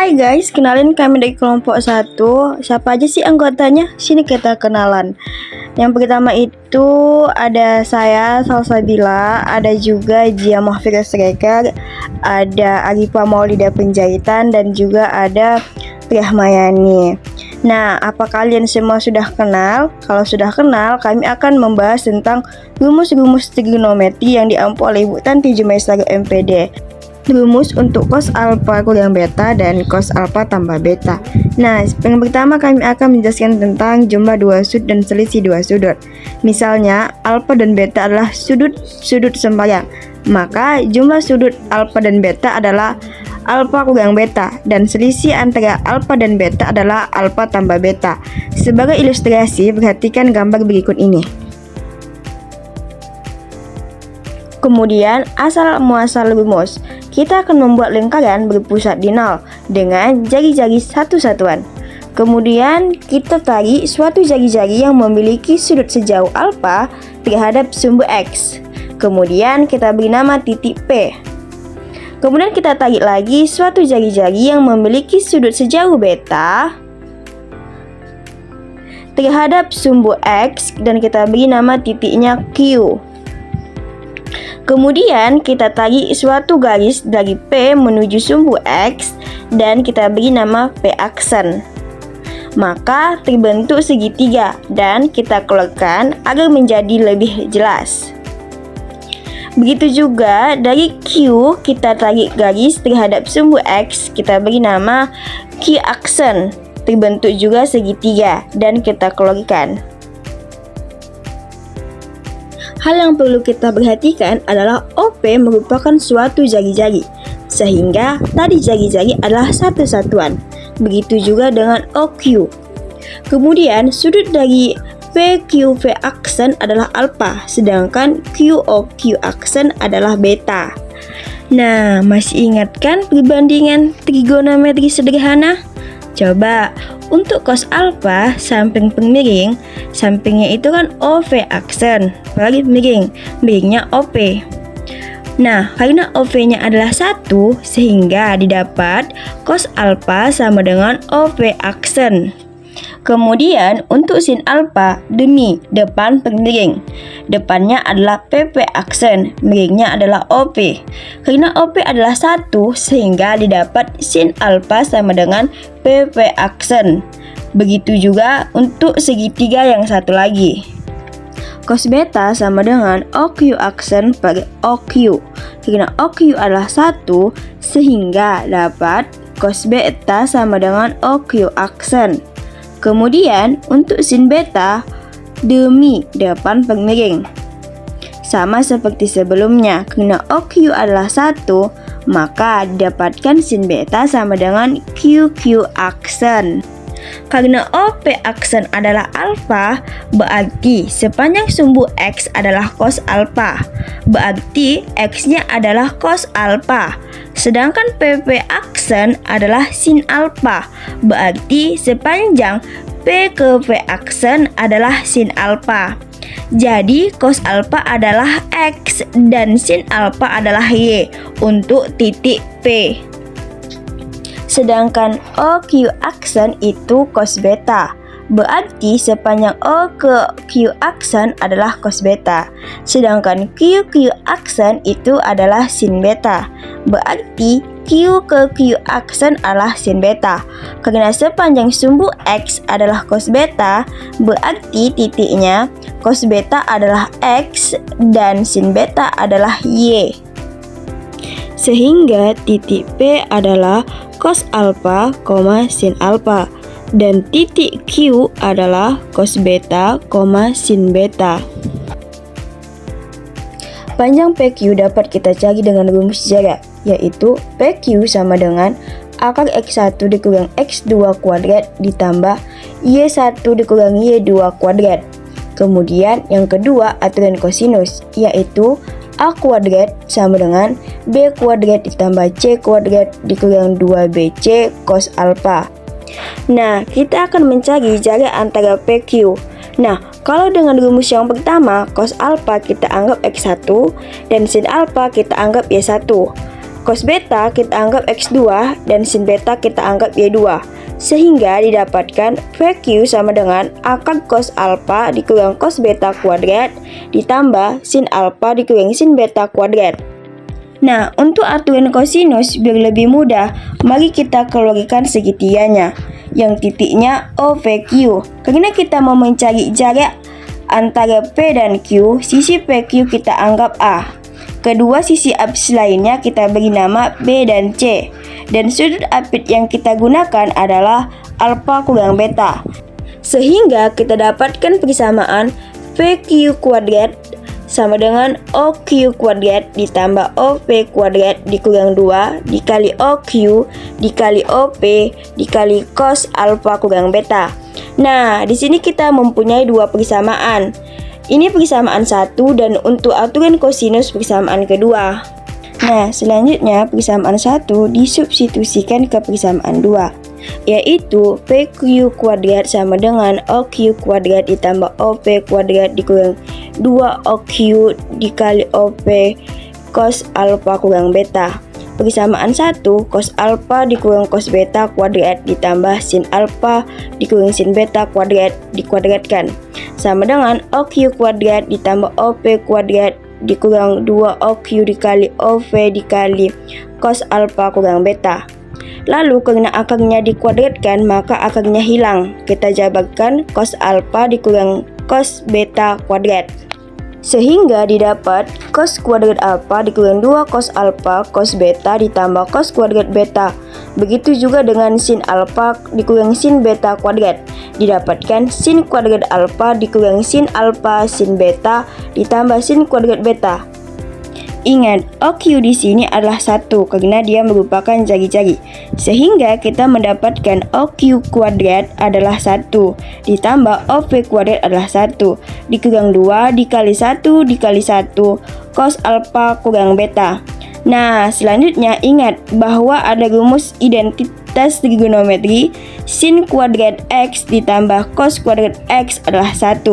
Hai guys, kenalin kami dari kelompok 1. Siapa aja sih anggotanya? Sini kita kenalan. Yang pertama itu ada saya, Salsabila, ada juga Jia Mahfira Sreker, ada Arifa Maulida Penjahitan, dan juga ada Priyahmayani. Nah, apa kalian semua sudah kenal? Kalau sudah kenal, kami akan membahas tentang rumus-rumus trigonometri yang diampu oleh Ibu Tanti Jumaisar MPD. Rumus untuk cos alfa kurang beta dan cos alfa tambah beta. Nah, yang pertama kami akan menjelaskan tentang jumlah dua sudut dan selisih dua sudut. Misalnya, alfa dan beta adalah sudut sembahyang. Maka jumlah sudut alfa dan beta adalah alfa kurang beta, dan selisih antara alfa dan beta adalah alfa tambah beta. Sebagai ilustrasi, perhatikan gambar berikut ini. Kemudian, asal muasal rumus. Kita akan membuat lingkaran berpusat di 0 dengan jari-jari satu satuan. Kemudian, kita tarik suatu jari-jari yang memiliki sudut sejauh alfa terhadap sumbu X. Kemudian, kita beri nama titik P. Kemudian, kita tarik lagi suatu jari-jari yang memiliki sudut sejauh beta terhadap sumbu X dan kita beri nama titiknya Q. Kemudian kita tarik suatu garis dari P menuju sumbu X dan kita beri nama P aksen. Maka terbentuk segitiga dan kita keluarkan agar menjadi lebih jelas. Begitu juga dari Q kita tarik garis terhadap sumbu X, kita beri nama Q aksen. Terbentuk juga segitiga dan kita keluarkan. Hal yang perlu kita perhatikan adalah OP merupakan suatu jari-jari, sehingga tadi jari-jari adalah satu satuan. Begitu juga dengan OQ. Kemudian sudut dari PQV aksen adalah alfa, sedangkan QOQ aksen adalah beta. Nah, masih ingat kan perbandingan trigonometri sederhana? Coba, untuk cos alfa samping per miring, sampingnya itu kan OV aksen, per miringnya OP. Nah, karena OV-nya adalah 1, sehingga didapat cos alfa sama dengan OV aksen. Kemudian, untuk sin alfa, demi depan per miring. Depannya adalah PP aksen, miringnya adalah OP. Karena OP adalah 1, sehingga didapat sin alfa sama dengan PP aksen. Begitu juga untuk segitiga yang satu lagi. Cos beta sama dengan OQ aksen per OQ. Karena OQ adalah 1, sehingga dapat cos beta sama dengan OQ aksen. Kemudian untuk sin beta demi depan per miring. Sama seperti sebelumnya, karena OQ adalah 1, maka didapatkan sin beta sama dengan QQ aksen. Karena OP aksen adalah alfa, berarti sepanjang sumbu X adalah cos alfa. Berarti X-nya adalah cos alfa. Sedangkan PP aksen adalah sin alfa. Berarti sepanjang P ke V aksen adalah sin alfa. Jadi cos alfa adalah X dan sin alfa adalah Y untuk titik P. Sedangkan OQ aksen itu cos beta. Berarti sepanjang O ke Q aksen adalah cos beta. Sedangkan QQ aksen itu adalah sin beta. Berarti Q ke Q aksen adalah sin beta. Karena sepanjang sumbu X adalah cos beta, berarti titiknya cos beta adalah X dan sin beta adalah Y. Sehingga titik P adalah cos alfa, sin alfa. Dan titik Q adalah cos beta, sin beta. Panjang PQ dapat kita cari dengan rumus jarak, yaitu PQ sama dengan akar X1 dikurang X2 kuadrat ditambah Y1 dikurang Y2 kuadrat. Kemudian yang kedua aturan kosinus, yaitu A kuadrat sama dengan B kuadrat ditambah C kuadrat dikurang 2BC cos alfa. Nah, kita akan mencari jarak antara PQ. Nah, kalau dengan rumus yang pertama, cos alfa kita anggap X1 dan sin alfa kita anggap Y1. Cos beta kita anggap X2 dan sin beta kita anggap Y2. Sehingga didapatkan VQ sama dengan akar cos alfa dikurang cos beta kuadrat ditambah sin alfa dikurang sin beta kuadrat. Nah, untuk aturan kosinus biar lebih mudah, mari kita keluarkan segitiganya yang titiknya OVQ. Karena kita mau mencari jarak antara P dan Q, sisi PQ kita anggap A. Kedua sisi apsis lainnya kita beri nama B dan C. Dan sudut apit yang kita gunakan adalah alfa kurang beta. Sehingga kita dapatkan persamaan VQ kuadrat sama dengan OQ kuadrat ditambah OP kuadrat dikurang 2 dikali OQ dikali OP dikali cos alfa kurang beta. Nah, di sini kita mempunyai dua persamaan. Ini persamaan 1 dan untuk aturan kosinus persamaan kedua. Nah, selanjutnya persamaan 1 disubstitusikan ke persamaan 2, yaitu PQ kuadrat sama dengan OQ kuadrat ditambah OP kuadrat dikurang 2OQ dikali OP cos alfa kurang beta. Persamaan 1 cos alfa dikurang cos beta kuadrat ditambah sin alfa dikurang sin beta kuadrat dikuadratkan sama dengan OQ kuadrat ditambah OP kuadrat dikurang 2OQ dikali OV dikali cos alfa kurang beta. Lalu karena akarnya dikuadratkan maka akarnya hilang. Kita jabarkan cos alfa dikurang cos beta kuadrat. Sehingga didapat cos kuadrat alfa dikurang 2 cos alfa cos beta ditambah cos kuadrat beta. Begitu juga dengan sin alfa dikurang sin beta kuadrat. Didapatkan sin kuadrat alfa dikurang sin alfa sin beta ditambah sin kuadrat beta. Ingat, OQ di sini adalah 1 karena dia merupakan jari-jari. Sehingga kita mendapatkan OQ kuadrat adalah 1 ditambah OV kuadrat adalah 1 dikurang 2 dikali 1 dikali 1 cos alfa kurang beta. Nah, selanjutnya ingat bahwa ada rumus identitas trigonometri sin kuadrat X ditambah cos kuadrat X adalah 1.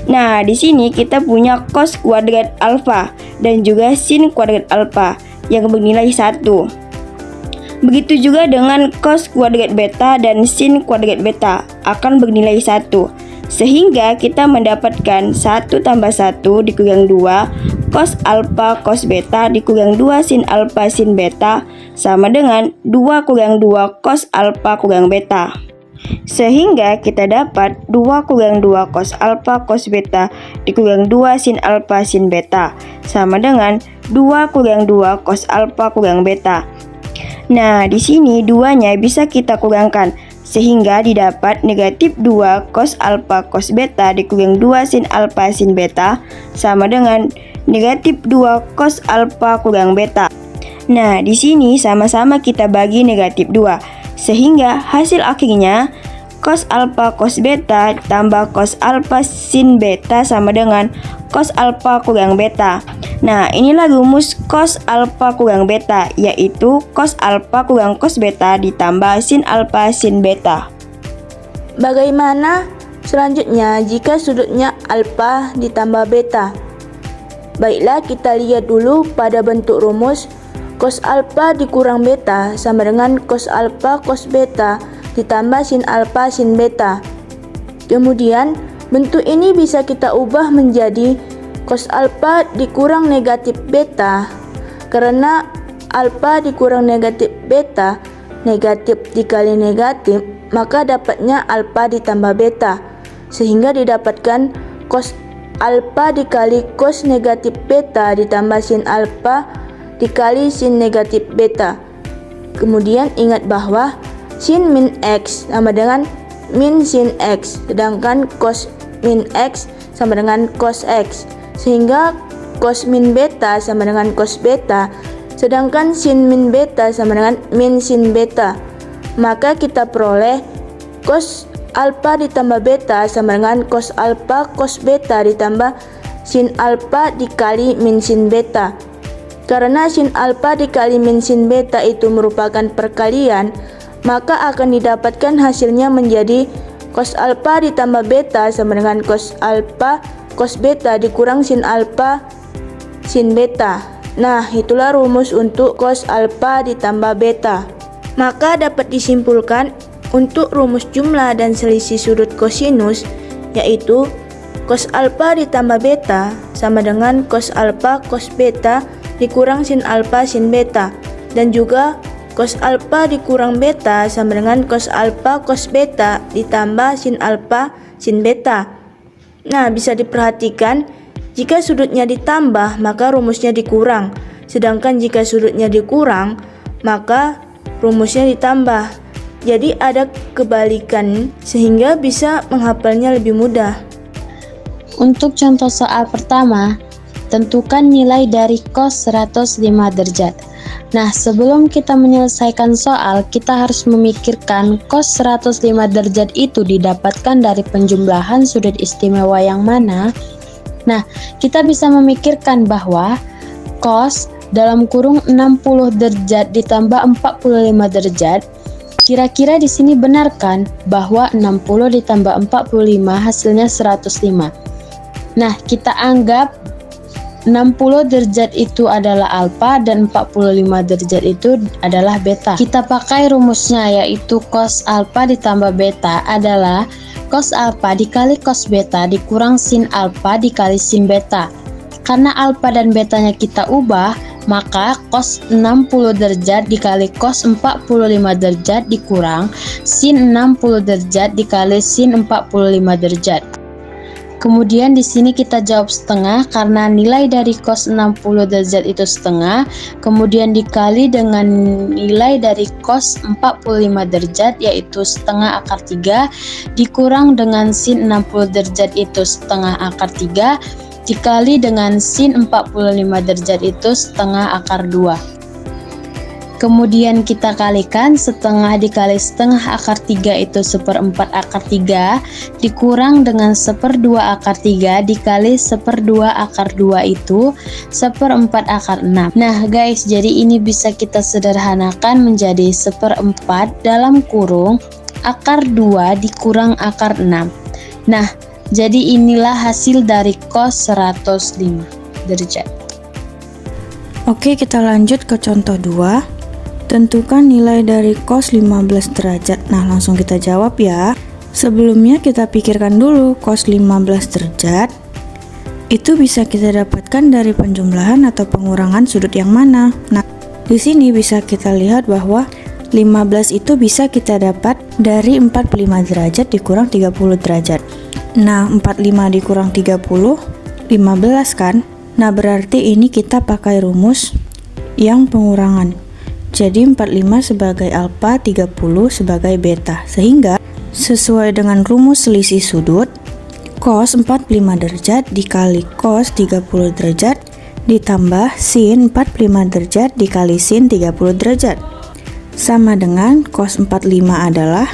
Nah, di sini kita punya cos kuadrat alfa dan juga sin kuadrat alfa yang bernilai 1. Begitu juga dengan cos kuadrat beta dan sin kuadrat beta akan bernilai 1. Sehingga kita mendapatkan 1 tambah 1 dikurang 2 cos alfa cos beta dikurang 2 sin alfa sin beta sama dengan 2 kurang 2 cos alfa kurang beta. Sehingga kita dapat 2 kurang 2 cos alfa cos beta dikurang 2 sin alfa sin beta sama dengan 2 kurang 2 cos alfa kurang beta. Nah, di sini duanya bisa kita kurangkan sehingga didapat negatif 2 cos alfa cos beta dikurang 2 sin alfa sin beta sama dengan negatif 2 cos alfa kurang beta. Nah, di sini sama-sama kita bagi negatif 2. Sehingga hasil akhirnya cos alfa cos beta tambah cos alfa sin beta sama dengan cos alfa kurang beta. Nah, inilah rumus cos alfa kurang beta, yaitu cos alfa kurang cos beta ditambah sin alfa sin beta. Bagaimana selanjutnya jika sudutnya alfa ditambah beta? Baiklah, kita lihat dulu pada bentuk rumus. Cos alfa dikurang beta sama dengan cos alfa cos beta ditambah sin alfa sin beta. Kemudian bentuk ini bisa kita ubah menjadi cos alfa dikurang negatif beta. Karena alfa dikurang negatif beta, negatif dikali negatif, maka dapatnya alfa ditambah beta. Sehingga didapatkan cos alfa dikali cos negatif beta ditambah sin alfa dikali sin negatif beta. Kemudian ingat bahwa sin min X sama dengan min sin X, sedangkan cos min X sama dengan cos X. Sehingga cos min beta sama dengan cos beta, sedangkan sin min beta sama dengan min sin beta. Maka kita peroleh cos alfa ditambah beta sama dengan cos alfa cos beta ditambah sin alfa dikali min sin beta. Karena sin alfa dikali min sin beta itu merupakan perkalian, maka akan didapatkan hasilnya menjadi cos alfa ditambah beta sama dengan cos alfa cos beta dikurang sin alfa sin beta. Nah, itulah rumus untuk cos alfa ditambah beta. Maka dapat disimpulkan untuk rumus jumlah dan selisih sudut kosinus, yaitu cos alfa ditambah beta sama dengan cos alfa cos beta dikurang sin alfa sin beta, dan juga cos alfa dikurang beta sama dengan cos alfa cos beta ditambah sin alfa sin beta. Nah, bisa diperhatikan jika sudutnya ditambah maka rumusnya dikurang, sedangkan jika sudutnya dikurang maka rumusnya ditambah. Jadi ada kebalikan sehingga bisa menghafalnya lebih mudah. Untuk contoh soal pertama, tentukan nilai dari cos 105 derajat. Nah, sebelum kita menyelesaikan soal, kita harus memikirkan cos 105 derajat itu didapatkan dari penjumlahan sudut istimewa yang mana. Nah, kita bisa memikirkan bahwa cos dalam kurung 60 derajat ditambah 45 derajat. Kira-kira di sini benarkan bahwa 60 ditambah 45 hasilnya 105. Nah, kita anggap 60 derajat itu adalah alfa dan 45 derajat itu adalah beta. Kita pakai rumusnya, yaitu cos alfa ditambah beta adalah cos alfa dikali cos beta dikurang sin alfa dikali sin beta. Karena alfa dan betanya kita ubah, maka cos 60 derajat dikali cos 45 derajat dikurang sin 60 derajat dikali sin 45 derajat. Kemudian di sini kita jawab setengah karena nilai dari cos 60 derajat itu setengah, kemudian dikali dengan nilai dari cos 45 derajat yaitu setengah akar 3 dikurang dengan sin 60 derajat itu setengah akar 3 dikali dengan sin 45 derajat itu setengah akar 2. Kemudian kita kalikan setengah dikali setengah akar 3 itu 1/4 akar 3 dikurang dengan 1/2 akar 3 dikali 1/2 akar 2 itu 1/4 akar 6. Nah guys, jadi ini bisa kita sederhanakan menjadi 1/4 dalam kurung akar 2 dikurang akar 6. Nah, jadi inilah hasil dari cos 105 derajat. Oke, kita lanjut ke contoh 2. Tentukan nilai dari cos 15 derajat. Nah, langsung kita jawab ya. Sebelumnya kita pikirkan dulu cos 15 derajat itu bisa kita dapatkan dari penjumlahan atau pengurangan sudut yang mana. Nah, di sini bisa kita lihat bahwa 15 itu bisa kita dapat dari 45 derajat dikurang 30 derajat. Nah, 45 dikurang 30, 15 kan? Nah, berarti ini kita pakai rumus yang pengurangan. Jadi 45 sebagai alfa, 30 sebagai beta. Sehingga sesuai dengan rumus selisih sudut, cos 45 derajat dikali cos 30 derajat ditambah sin 45 derajat dikali sin 30 derajat sama dengan cos 45 adalah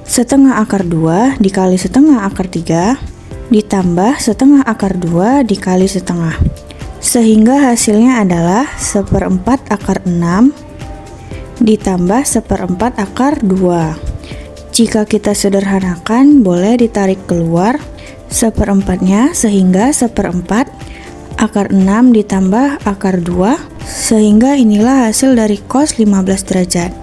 setengah akar 2 dikali setengah akar 3 ditambah setengah akar 2 dikali setengah, sehingga hasilnya adalah 1/4 akar 6 ditambah 1/4 akar 2. Jika kita sederhanakan, boleh ditarik keluar 1/4-nya sehingga 1/4 akar 6 ditambah akar 2, sehingga inilah hasil dari cos 15 derajat.